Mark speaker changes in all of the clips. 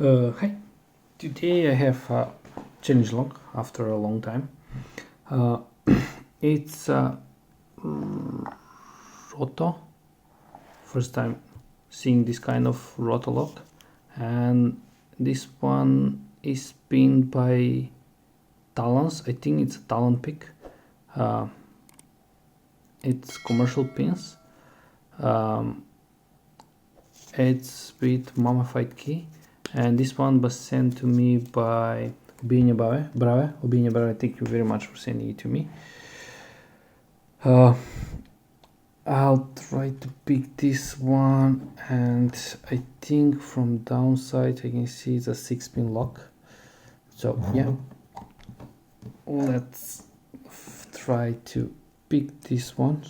Speaker 1: Hi, today I have a challenge log after a long time. Uh, it's roto, first time seeing this kind of roto log, and this one is pinned by TALLANS. I think it's a Talon pick. It's commercial pins. It's with mummified key, and this one was sent to me by Ubinha Brave. Thank you very much for sending it to me. I'll try to pick this one, and I think from downside I can see it's a 6-pin lock. So yeah, let's try to pick this one.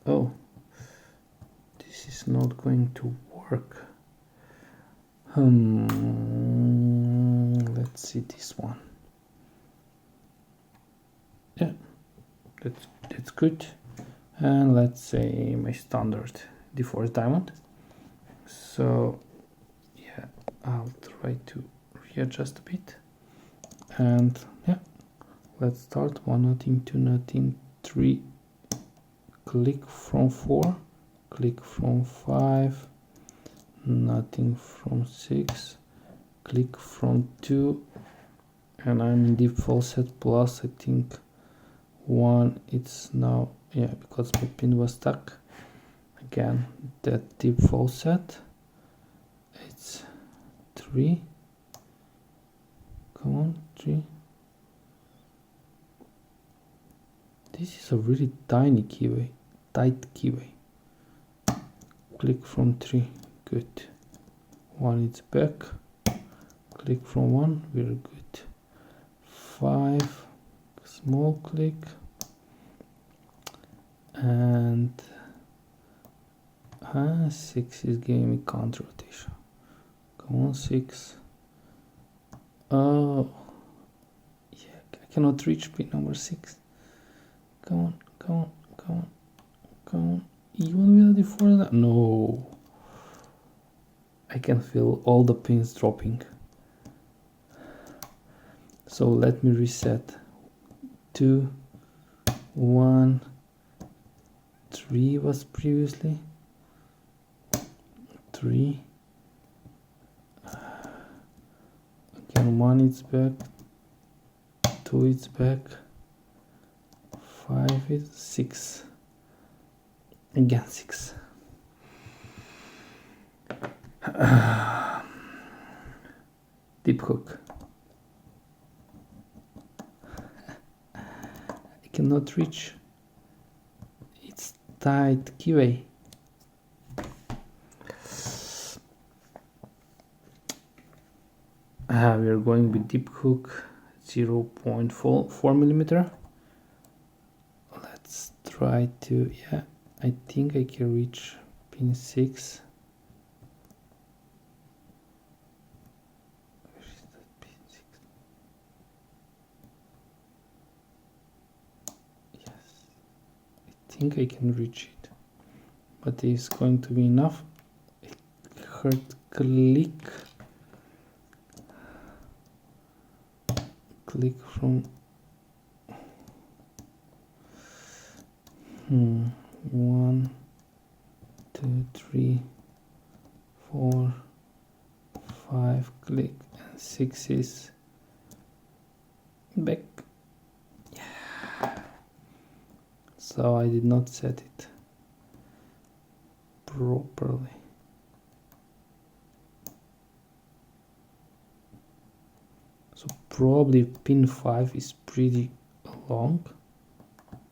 Speaker 1: Oh, this is not going to work. Let's see this one. Yeah, that's good. And let's say my standard D4 diamond. So yeah, I'll try to readjust a bit. And yeah, let's start. 1 nothing, 2 nothing, 3. Click from 4. Click from 5. Nothing from 6. Click from 2. And I'm in deep full set plus, I think 1. It's now, yeah, because my pin was stuck. Again, that deep full set. It's 3. Come on, 3. This is a really tiny keyway, tight keyway. Click from 3, good. 1 is back. Click from 1, very good. 5, small click. And 6 is giving me counter rotation. Come on, 6. Oh, yeah, I cannot reach pin number 6. Come on, come on, come on, come on. Even with the D4, no. I can feel all the pins dropping. So let me reset. 2, 1, 3 was previously. 3. Again, 1 is back. 2 is back. 5 is 6. Again 6. Deep hook. I cannot reach. It's tight keyway. We are going with deep hook 0.4 millimeter. Let's try to, yeah, I think I can reach pin 6. Where is that pin 6? Yes, I think I can reach it, but it's going to be enough. I heard click. Click from 1, 2, 3, 4, 5, click, and 6 is back. Yeah. So I did not set it properly. So probably pin 5 is pretty long,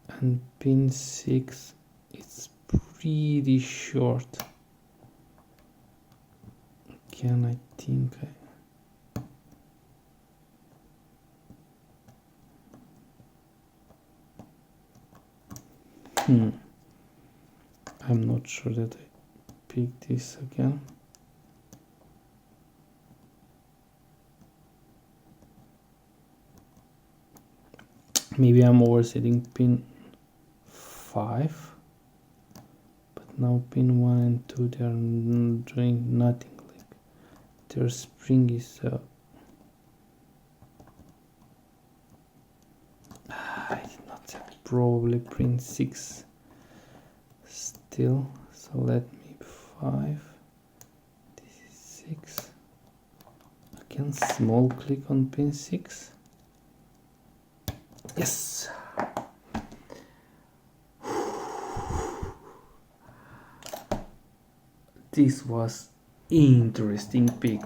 Speaker 1: and pin 6 is pretty short. Again, I think I'm not sure that I picked this again. Maybe I'm oversetting pin 5, but now pin 1 and 2, they are doing nothing. Like their spring is I did not set, probably pin 6 still, so let me 5, this is 6, again small click on pin 6, yes. This was interesting pick.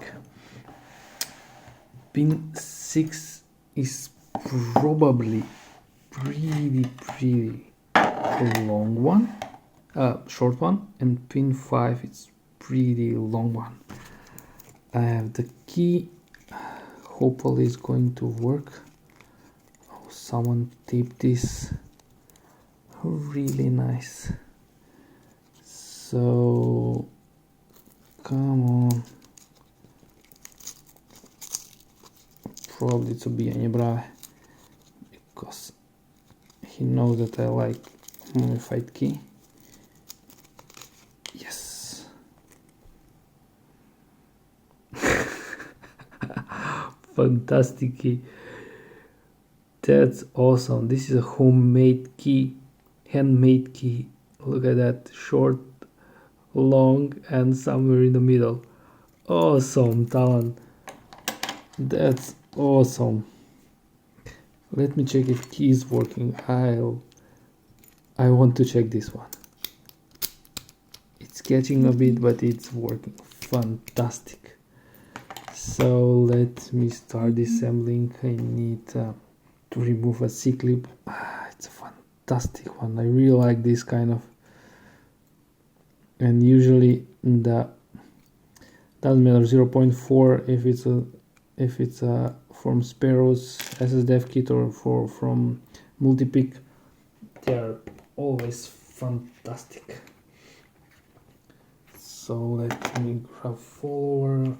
Speaker 1: Pin 6 is probably pretty long one, short one, and pin 5 is pretty long one. I have the key, hopefully it's going to work. Oh, someone taped this really nice, so come on. Probably to be brave, because he knows that I like mummified key. Yes. Fantastic key. That's awesome. This is a homemade key, handmade key. Look at that, short, long, and somewhere in the middle. Awesome, Talon. That's awesome. Let me check if key is working. I want to check this one. It's catching a bit, but it's working. Fantastic. So let me start assembling. I need to remove a C-clip. It's a fantastic one. I really like this kind of. And usually the doesn't matter 0.4 if it's from Sparrow's SSDev kit or from Multipick. They are always fantastic. So let me grab follower,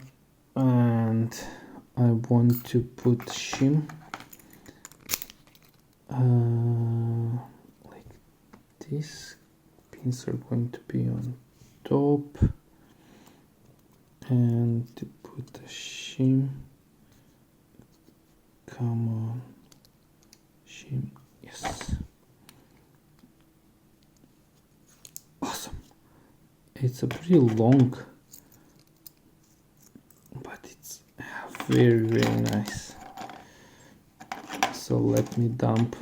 Speaker 1: and I want to put shim like this. Pins are going to be on top, and to put the shim, come on, shim, yes, awesome. It's a pretty long, but it's very nice. So let me dump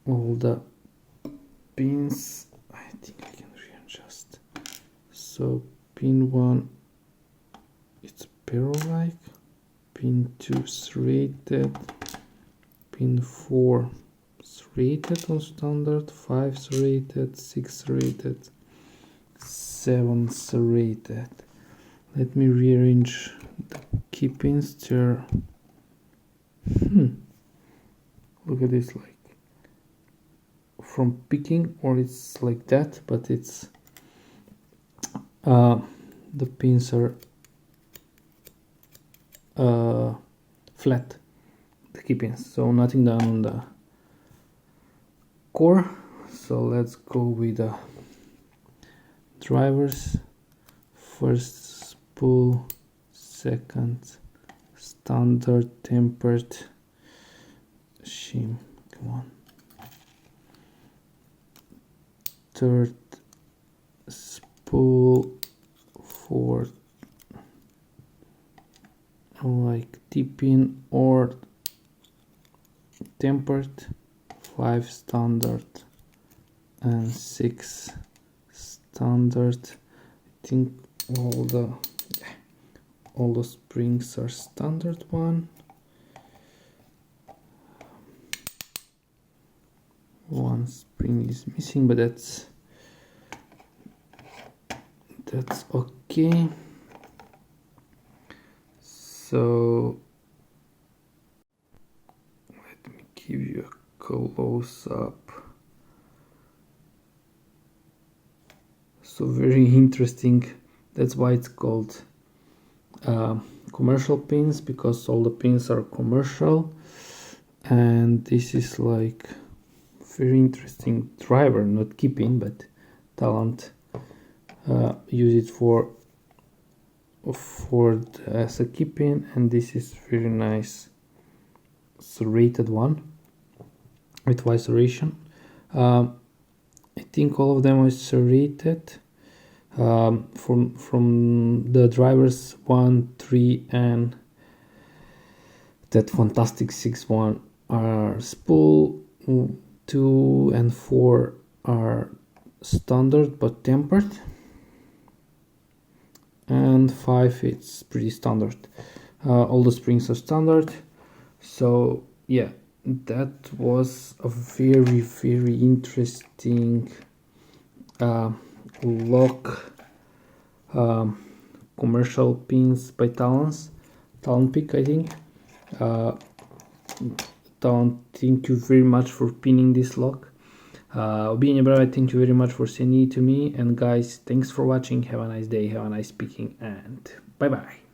Speaker 1: all the pins. I think I can readjust. So pin 1, it's barrel-like, pin 2 serrated, pin 4 serrated on standard, 5 serrated, 6 serrated, 7 serrated. Let me rearrange the key pins there. Look at this, like from picking, or it's like that, but it's the pins are flat, the key pins, so nothing done on the core. So let's go with the drivers. First spool, second standard tempered, shim, come on, third spool, fourth like T-pin or tempered, 5 standard, and 6 standard. I think all the springs are standard one. One spring is missing, but that's okay. So let me give you a close up. So very interesting. That's why it's called commercial pins, because all the pins are commercial. And this is like very interesting driver, not key pin, but Talent use it for for as a key pin, and this is very nice serrated one with Y serration. I think all of them are serrated. From the drivers 1, 3 and that fantastic 6 one are spool, 2 and 4 are standard but tempered, and 5 it's pretty standard. All the springs are standard. So yeah, that was a very interesting lock commercial pins by Tallan's pick, I think. Thank you very much for pinning this lock. Being a brother, thank you very much for sending it to me, and guys, thanks for watching. Have a nice day, have a nice picking, and bye bye.